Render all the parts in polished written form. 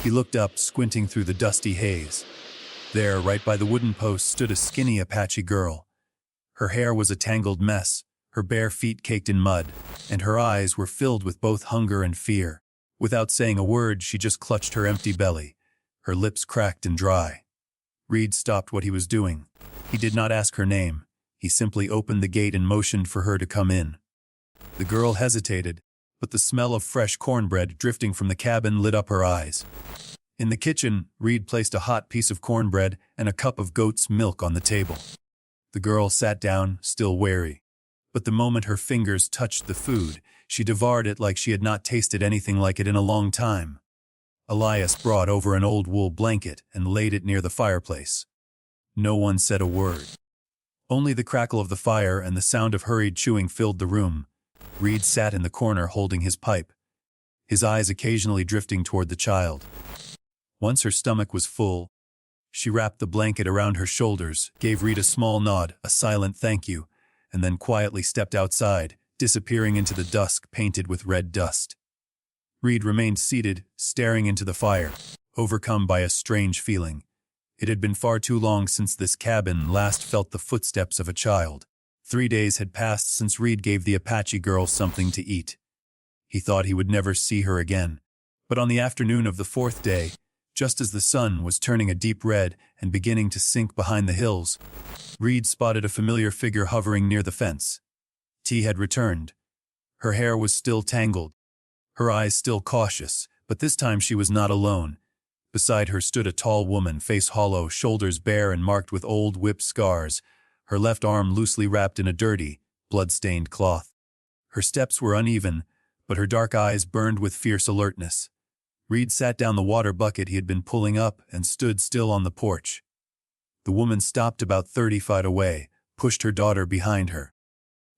He looked up, squinting through the dusty haze. There, right by the wooden post, stood a skinny Apache girl. Her hair was a tangled mess, her bare feet caked in mud, and her eyes were filled with both hunger and fear. Without saying a word, she just clutched her empty belly, her lips cracked and dry. Reed stopped what he was doing. He did not ask her name. He simply opened the gate and motioned for her to come in. The girl hesitated, but the smell of fresh cornbread drifting from the cabin lit up her eyes. In the kitchen, Reed placed a hot piece of cornbread and a cup of goat's milk on the table. The girl sat down, still wary. But the moment her fingers touched the food, she devoured it like she had not tasted anything like it in a long time. Elias brought over an old wool blanket and laid it near the fireplace. No one said a word. Only the crackle of the fire and the sound of hurried chewing filled the room. Reed sat in the corner holding his pipe, his eyes occasionally drifting toward the child. Once her stomach was full, she wrapped the blanket around her shoulders, gave Reed a small nod, a silent thank you, and then quietly stepped outside, disappearing into the dusk painted with red dust. Reed remained seated, staring into the fire, overcome by a strange feeling. It had been far too long since this cabin last felt the footsteps of a child. 3 days had passed since Reed gave the Apache girl something to eat. He thought he would never see her again. But on the afternoon of the 4th day, just as the sun was turning a deep red and beginning to sink behind the hills, Reed spotted a familiar figure hovering near the fence. T had returned. Her hair was still tangled, her eyes still cautious, but this time she was not alone. Beside her stood a tall woman, face hollow, shoulders bare and marked with old whip scars, her left arm loosely wrapped in a dirty, blood-stained cloth. Her steps were uneven, but her dark eyes burned with fierce alertness. Reed sat down the water bucket he had been pulling up and stood still on the porch. The woman stopped about 30 feet away, pushed her daughter behind her,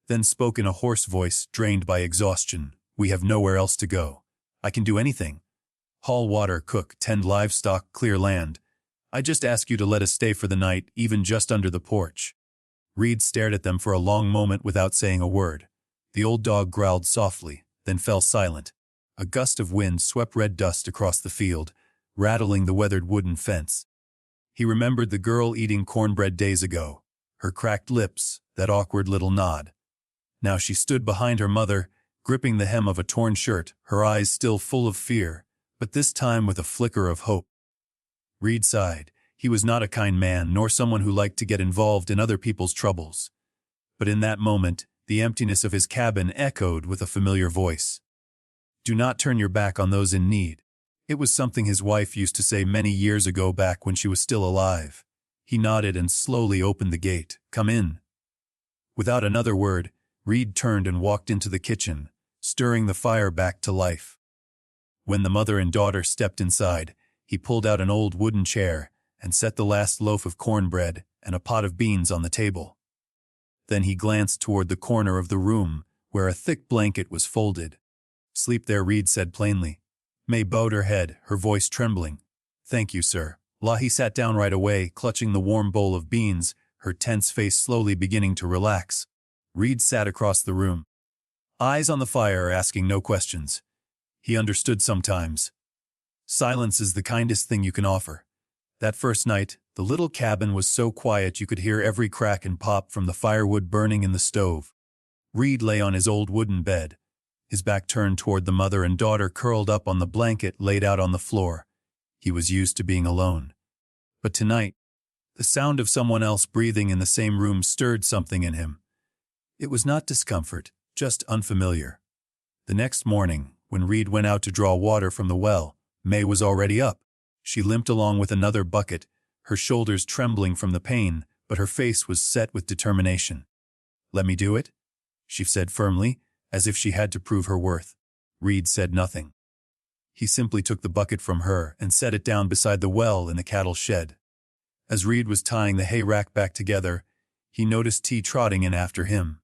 then spoke in a hoarse voice, drained by exhaustion. "We have nowhere else to go. I can do anything. Haul water, cook, tend livestock, clear land. I just ask you to let us stay for the night, even just under the porch." Reed stared at them for a long moment without saying a word. The old dog growled softly, then fell silent. A gust of wind swept red dust across the field, rattling the weathered wooden fence. He remembered the girl eating cornbread days ago, her cracked lips, that awkward little nod. Now she stood behind her mother, gripping the hem of a torn shirt, her eyes still full of fear, but this time with a flicker of hope. Reed sighed. He was not a kind man, nor someone who liked to get involved in other people's troubles. But in that moment, the emptiness of his cabin echoed with a familiar voice. "Do not turn your back on those in need." It was something his wife used to say many years ago, back when she was still alive. He nodded and slowly opened the gate. "Come in." Without another word, Reed turned and walked into the kitchen, stirring the fire back to life. When the mother and daughter stepped inside, he pulled out an old wooden chair and set the last loaf of cornbread and a pot of beans on the table. Then he glanced toward the corner of the room, where a thick blanket was folded. "Sleep there," Reed said plainly. May bowed her head, her voice trembling. "Thank you, sir." Lahi sat down right away, clutching the warm bowl of beans, her tense face slowly beginning to relax. Reed sat across the room, eyes on the fire, asking no questions. He understood sometimes. Silence is the kindest thing you can offer. That first night, the little cabin was so quiet you could hear every crack and pop from the firewood burning in the stove. Reed lay on his old wooden bed, his back turned toward the mother and daughter curled up on the blanket laid out on the floor. He was used to being alone. But tonight, the sound of someone else breathing in the same room stirred something in him. It was not discomfort, just unfamiliar. The next morning, when Reed went out to draw water from the well, May was already up. She limped along with another bucket, her shoulders trembling from the pain, but her face was set with determination. "Let me do it," she said firmly, as if she had to prove her worth. Reed said nothing. He simply took the bucket from her and set it down beside the well in the cattle shed. As Reed was tying the hay rack back together, he noticed T trotting in after him.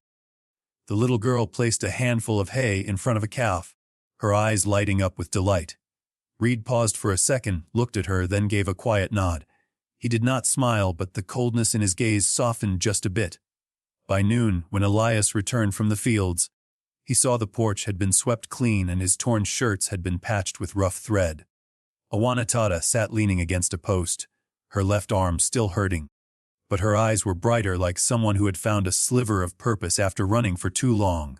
The little girl placed a handful of hay in front of a calf, her eyes lighting up with delight. Reed paused for a second, looked at her, then gave a quiet nod. He did not smile, but the coldness in his gaze softened just a bit. By noon, when Elias returned from the fields, he saw the porch had been swept clean and his torn shirts had been patched with rough thread. Awanatada sat leaning against a post, her left arm still hurting, but her eyes were brighter, like someone who had found a sliver of purpose after running for too long.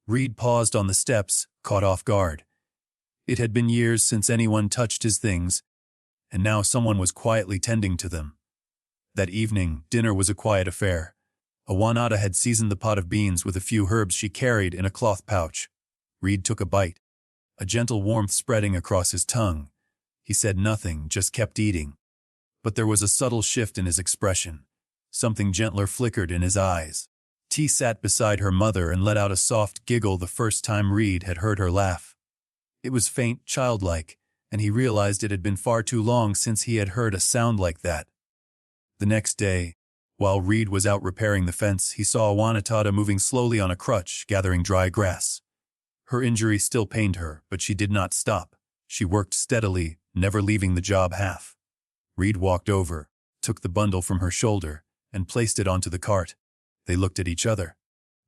Reed paused on the steps, caught off guard. It had been years since anyone touched his things, and now someone was quietly tending to them. That evening, dinner was a quiet affair. Awanada had seasoned the pot of beans with a few herbs she carried in a cloth pouch. Reed took a bite, a gentle warmth spreading across his tongue. He said nothing, just kept eating. But there was a subtle shift in his expression. Something gentler flickered in his eyes. T sat beside her mother and let out a soft giggle the first time Reed had heard her laugh. It was faint, childlike, and he realized it had been far too long since he had heard a sound like that. The next day, while Reed was out repairing the fence, he saw Awanatada moving slowly on a crutch, gathering dry grass. Her injury still pained her, but she did not stop. She worked steadily, never leaving the job half. Reed walked over, took the bundle from her shoulder, and placed it onto the cart. They looked at each other.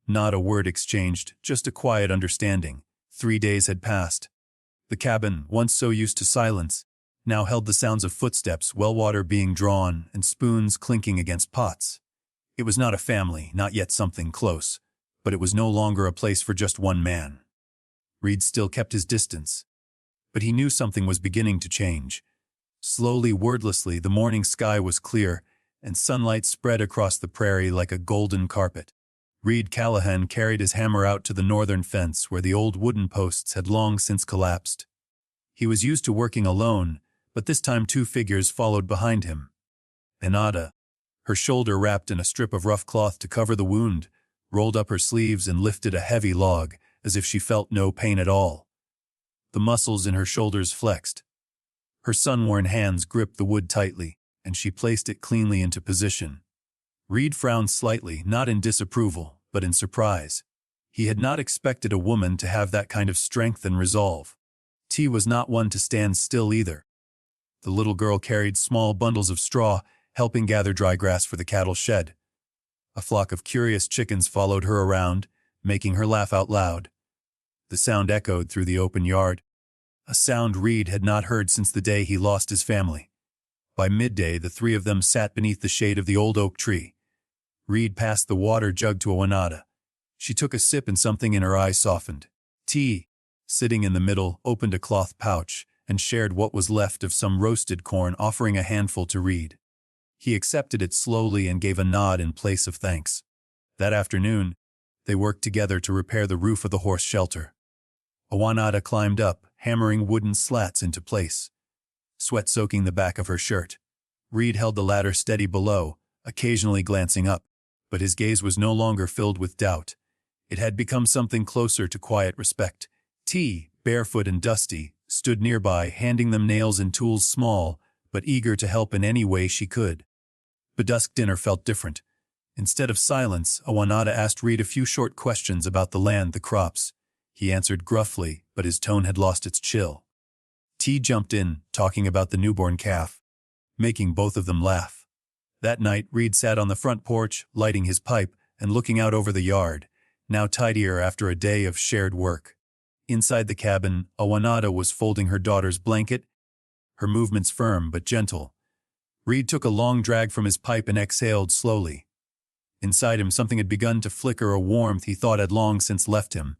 Not a word exchanged, just a quiet understanding. 3 days had passed. The cabin, once so used to silence, now held the sounds of footsteps, well water being drawn, and spoons clinking against pots. It was not a family, not yet something close, but it was no longer a place for just one man. Reed still kept his distance, but he knew something was beginning to change. Slowly, wordlessly, the morning sky was clear, and sunlight spread across the prairie like a golden carpet. Reed Callahan carried his hammer out to the northern fence where the old wooden posts had long since collapsed. He was used to working alone, but this time 2 figures followed behind him. Enada, her shoulder wrapped in a strip of rough cloth to cover the wound, rolled up her sleeves and lifted a heavy log, as if she felt no pain at all. The muscles in her shoulders flexed. Her sun-worn hands gripped the wood tightly, and she placed it cleanly into position. Reed frowned slightly, not in disapproval, but in surprise. He had not expected a woman to have that kind of strength and resolve. T was not one to stand still either. The little girl carried small bundles of straw, helping gather dry grass for the cattle shed. A flock of curious chickens followed her around, making her laugh out loud. The sound echoed through the open yard, a sound Reed had not heard since the day he lost his family. By midday, the 3 of them sat beneath the shade of the old oak tree. Reed passed the water jug to Awanada. She took a sip and something in her eyes softened. T, sitting in the middle, opened a cloth pouch and shared what was left of some roasted corn, offering a handful to Reed. He accepted it slowly and gave a nod in place of thanks. That afternoon, they worked together to repair the roof of the horse shelter. Awanada climbed up, hammering wooden slats into place, sweat soaking the back of her shirt. Reed held the ladder steady below, occasionally glancing up, but his gaze was no longer filled with doubt. It had become something closer to quiet respect. T, barefoot and dusty, stood nearby, handing them nails and tools, small, but eager to help in any way she could. The dusk dinner felt different. Instead of silence, Awanada asked Reed a few short questions about the land, the crops. He answered gruffly, but his tone had lost its chill. T jumped in, talking about the newborn calf, making both of them laugh. That night, Reed sat on the front porch, lighting his pipe and looking out over the yard, now tidier after a day of shared work. Inside the cabin, Awanada was folding her daughter's blanket, her movements firm but gentle. Reed took a long drag from his pipe and exhaled slowly. Inside him, something had begun to flicker, a warmth he thought had long since left him.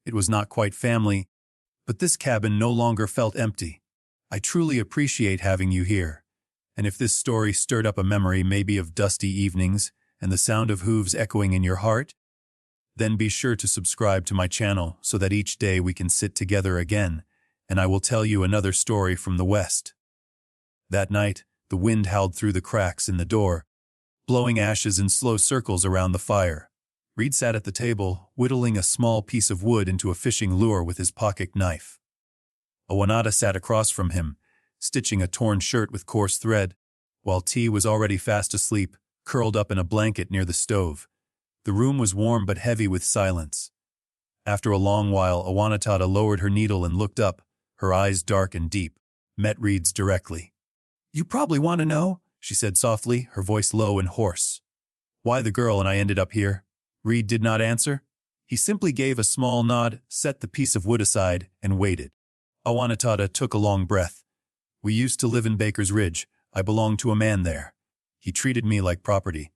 It was not quite family, but this cabin no longer felt empty. I truly appreciate having you here. And if this story stirred up a memory maybe of dusty evenings and the sound of hooves echoing in your heart, then be sure to subscribe to my channel so that each day we can sit together again, and I will tell you another story from the West. That night, the wind howled through the cracks in the door, blowing ashes in slow circles around the fire. Reed sat at the table, whittling a small piece of wood into a fishing lure with his pocket knife. Awanada sat across from him, stitching a torn shirt with coarse thread, while T was already fast asleep, curled up in a blanket near the stove. The room was warm but heavy with silence. After a long while, Awanatada lowered her needle and looked up, her eyes dark and deep, met Reed's directly. "You probably want to know," she said softly, her voice low and hoarse. "Why the girl and I ended up here?" Reed did not answer. He simply gave a small nod, set the piece of wood aside, and waited. Awanatada took a long breath. We used to live in Baker's Ridge. I belonged to a man there. He treated me like property.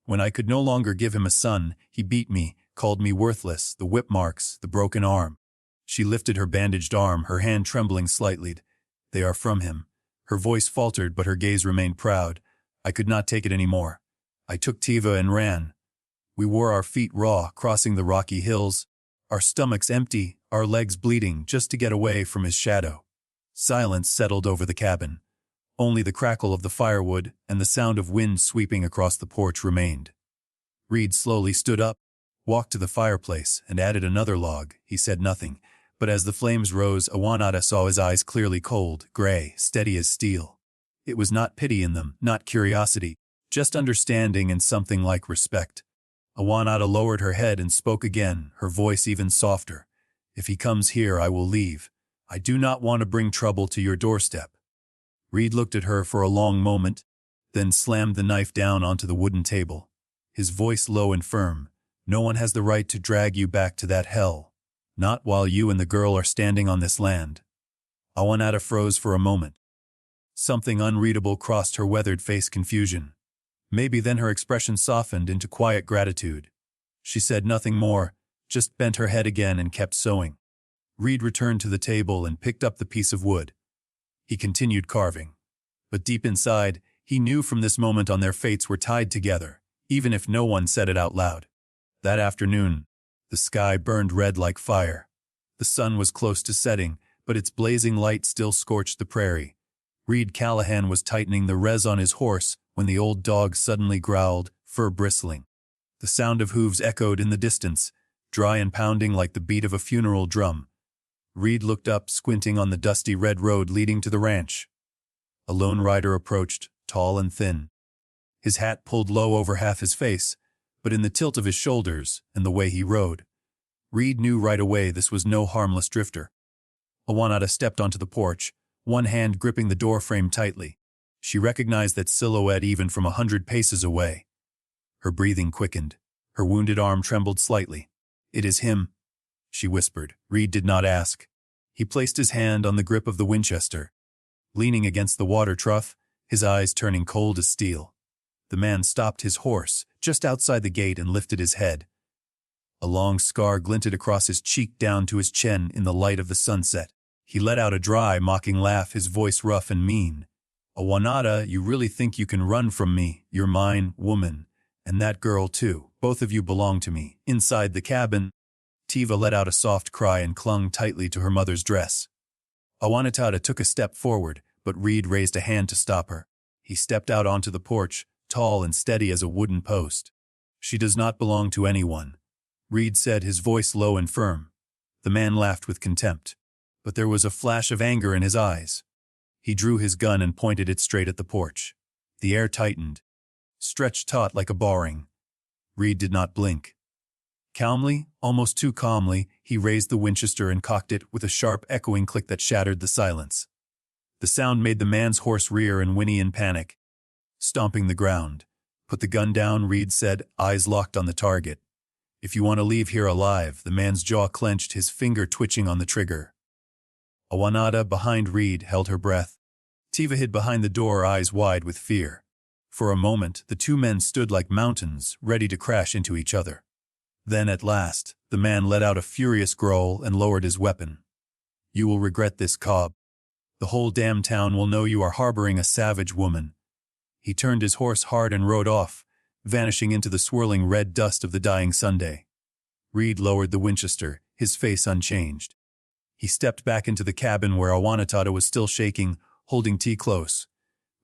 When I could no longer give him a son, he beat me, called me worthless, the whip marks, the broken arm. She lifted her bandaged arm, her hand trembling slightly. They are from him. Her voice faltered, but her gaze remained proud. I could not take it any more. I took Tiva and ran. We wore our feet raw, crossing the rocky hills, our stomachs empty, our legs bleeding, just to get away from his shadow. Silence settled over the cabin. Only the crackle of the firewood and the sound of wind sweeping across the porch remained. Reed slowly stood up, walked to the fireplace, and added another log. He said nothing, but as the flames rose, Awanada saw his eyes clearly cold, gray, steady as steel. It was not pity in them, not curiosity, just understanding and something like respect. Awanada lowered her head and spoke again, her voice even softer. If he comes here, I will leave. I do not want to bring trouble to your doorstep. Reed looked at her for a long moment, then slammed the knife down onto the wooden table. His voice low and firm. No one has the right to drag you back to that hell. Not while you and the girl are standing on this land. Awanada froze for a moment. Something unreadable crossed her weathered face, confusion. Maybe then her expression softened into quiet gratitude. She said nothing more, just bent her head again and kept sewing. Reed returned to the table and picked up the piece of wood. He continued carving. But deep inside, he knew from this moment on their fates were tied together, even if no one said it out loud. That afternoon, the sky burned red like fire. The sun was close to setting, but its blazing light still scorched the prairie. Reed Callahan was tightening the rez on his horse when the old dog suddenly growled, fur bristling. The sound of hooves echoed in the distance, dry and pounding like the beat of a funeral drum. Reed looked up, squinting on the dusty red road leading to the ranch. A lone rider approached, tall and thin. His hat pulled low over half his face, but in the tilt of his shoulders and the way he rode, Reed knew right away this was no harmless drifter. Awanada stepped onto the porch, one hand gripping the doorframe tightly. She recognized that silhouette even from 100 paces away. Her breathing quickened. Her wounded arm trembled slightly. "It is him," she whispered. Reed did not ask. He placed his hand on the grip of the Winchester. Leaning against the water trough, his eyes turning cold as steel. The man stopped his horse just outside the gate and lifted his head. A long scar glinted across his cheek down to his chin in the light of the sunset. He let out a dry, mocking laugh, his voice rough and mean. "Awanada, you really think you can run from me? You're mine, woman. And that girl, too. Both of you belong to me." Inside the cabin, Tiva let out a soft cry and clung tightly to her mother's dress. Awanada took a step forward, but Reed raised a hand to stop her. He stepped out onto the porch, tall and steady as a wooden post. "She does not belong to anyone," Reed said, his voice low and firm. The man laughed with contempt, but there was a flash of anger in his eyes. He drew his gun and pointed it straight at the porch. The air tightened, stretched taut like a barring. Reed did not blink. Calmly, almost too calmly, he raised the Winchester and cocked it with a sharp, echoing click that shattered the silence. The sound made the man's horse rear and whinny in panic, stomping the ground. "Put the gun down," Reed said, eyes locked on the target. "If you want to leave here alive," the man's jaw clenched, his finger twitching on the trigger. Awanada, behind Reed, held her breath. Tiva hid behind the door, eyes wide with fear. For a moment, the two men stood like mountains, ready to crash into each other. Then, at last, the man let out a furious growl and lowered his weapon. "You will regret this, Cobb. The whole damn town will know you are harboring a savage woman." He turned his horse hard and rode off, vanishing into the swirling red dust of the dying Sunday. Reed lowered the Winchester, his face unchanged. He stepped back into the cabin where Awanada was still shaking, holding T close.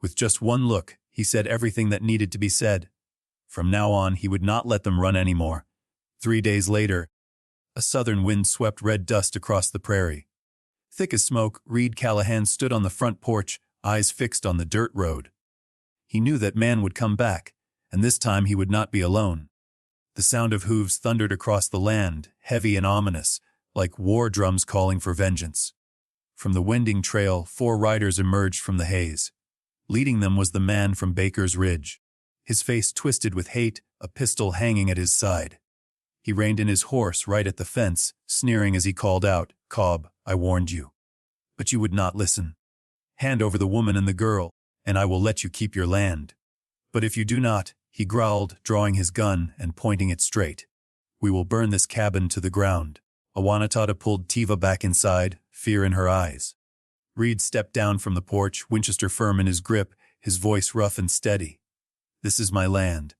With just one look, he said everything that needed to be said. From now on, he would not let them run anymore. 3 days later, a southern wind swept red dust across the prairie. Thick as smoke, Reed Callahan stood on the front porch, eyes fixed on the dirt road. He knew that man would come back, and this time he would not be alone. The sound of hooves thundered across the land, heavy and ominous, like war drums calling for vengeance. From the winding trail, 4 riders emerged from the haze. Leading them was the man from Baker's Ridge. His face twisted with hate, a pistol hanging at his side. He reined in his horse right at the fence, sneering as he called out, "Cobb, I warned you. But you would not listen." Hand over the woman and the girl, and I will let you keep your land. But if you do not, he growled, drawing his gun and pointing it straight, we will burn this cabin to the ground. Awanatata pulled Tiva back inside, fear in her eyes. Reed stepped down from the porch, Winchester firm in his grip, his voice rough and steady. This is my land.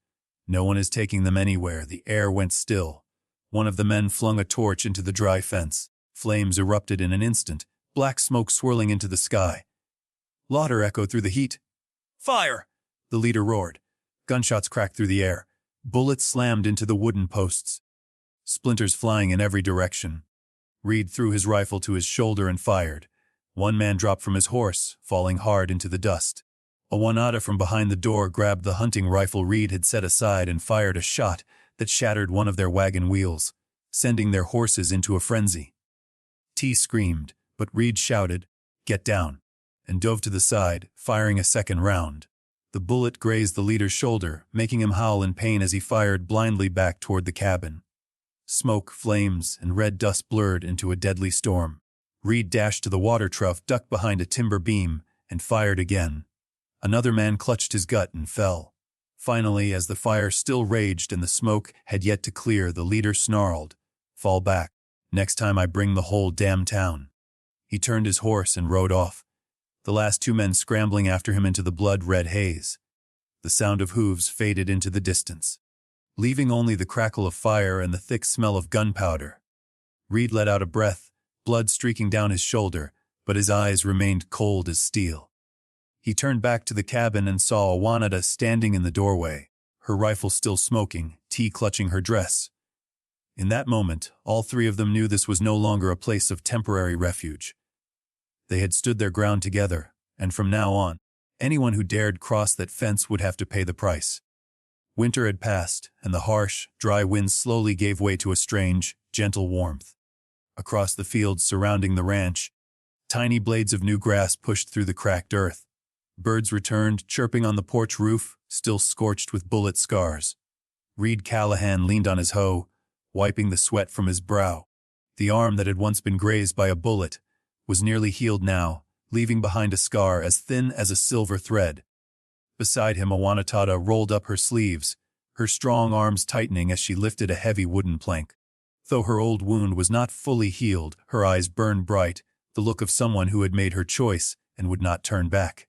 No one is taking them anywhere. The air went still. One of the men flung a torch into the dry fence. Flames erupted in an instant, black smoke swirling into the sky. Laughter echoed through the heat. Fire! The leader roared. Gunshots cracked through the air. Bullets slammed into the wooden posts. Splinters flying in every direction. Reed threw his rifle to his shoulder and fired. One man dropped from his horse, falling hard into the dust. Awanata from behind the door grabbed the hunting rifle Reed had set aside and fired a shot that shattered one of their wagon wheels, sending their horses into a frenzy. T screamed, but Reed shouted, "Get down," and dove to the side, firing a second round. The bullet grazed the leader's shoulder, making him howl in pain as he fired blindly back toward the cabin. Smoke, flames, and red dust blurred into a deadly storm. Reed dashed to the water trough, ducked behind a timber beam, and fired again. Another man clutched his gut and fell. Finally, as the fire still raged and the smoke had yet to clear, the leader snarled, "Fall back. Next time I bring the whole damn town." He turned his horse and rode off, the last two men scrambling after him into the blood-red haze. The sound of hooves faded into the distance, leaving only the crackle of fire and the thick smell of gunpowder. Reed let out a breath, blood streaking down his shoulder, but his eyes remained cold as steel. He turned back to the cabin and saw Awanata standing in the doorway, her rifle still smoking, T clutching her dress. In that moment, all three of them knew this was no longer a place of temporary refuge. They had stood their ground together, and from now on, anyone who dared cross that fence would have to pay the price. Winter had passed, and the harsh, dry winds slowly gave way to a strange, gentle warmth. Across the fields surrounding the ranch, tiny blades of new grass pushed through the cracked earth. Birds returned, chirping on the porch roof, still scorched with bullet scars. Reed Callahan leaned on his hoe, wiping the sweat from his brow. The arm that had once been grazed by a bullet was nearly healed now, leaving behind a scar as thin as a silver thread. Beside him, Awanatata rolled up her sleeves, her strong arms tightening as she lifted a heavy wooden plank. Though her old wound was not fully healed, her eyes burned bright, the look of someone who had made her choice and would not turn back.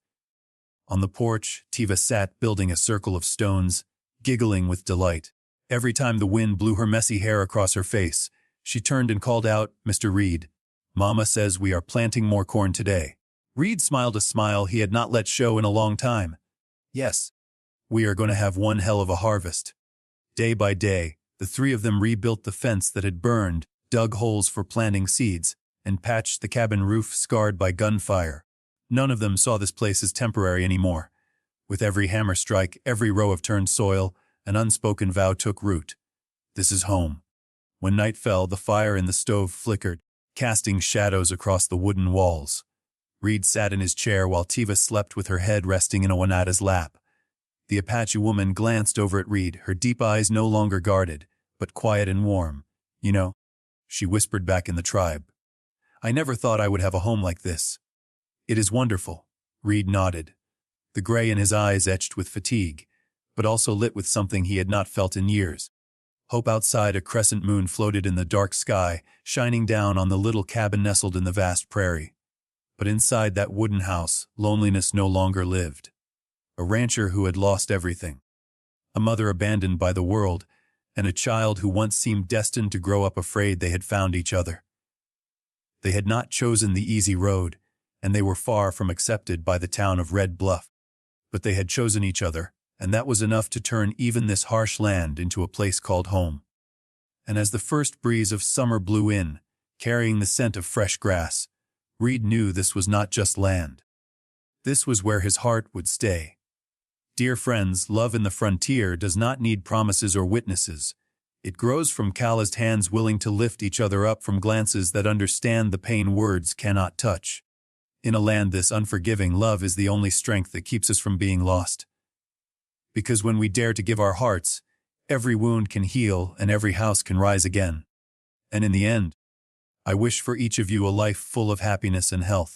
On the porch, Tiva sat building a circle of stones, giggling with delight. Every time the wind blew her messy hair across her face, she turned and called out, "Mr. Reed, Mama says we are planting more corn today." Reed smiled a smile he had not let show in a long time. "Yes, we are going to have one hell of a harvest." Day by day, the three of them rebuilt the fence that had burned, dug holes for planting seeds, and patched the cabin roof scarred by gunfire. None of them saw this place as temporary anymore. With every hammer strike, every row of turned soil, an unspoken vow took root. This is home. When night fell, the fire in the stove flickered, casting shadows across the wooden walls. Reed sat in his chair while Tiva slept with her head resting in Awanata's lap. The Apache woman glanced over at Reed, her deep eyes no longer guarded, but quiet and warm. "You know," she whispered back in the tribe, "I never thought I would have a home like this." "It is wonderful," Reed nodded, the gray in his eyes etched with fatigue, but also lit with something he had not felt in years. Hope outside, a crescent moon floated in the dark sky, shining down on the little cabin nestled in the vast prairie. But inside that wooden house, loneliness no longer lived. A rancher who had lost everything. A mother abandoned by the world, and a child who once seemed destined to grow up afraid they had found each other. They had not chosen the easy road, and they were far from accepted by the town of Red Bluff. But they had chosen each other, and that was enough to turn even this harsh land into a place called home. And as the first breeze of summer blew in, carrying the scent of fresh grass, Reed knew this was not just land. This was where his heart would stay. Dear friends, love in the frontier does not need promises or witnesses. It grows from calloused hands willing to lift each other up, from glances that understand the pain words cannot touch. In a land this unforgiving, love is the only strength that keeps us from being lost. Because when we dare to give our hearts, every wound can heal and every house can rise again. And in the end, I wish for each of you a life full of happiness and health.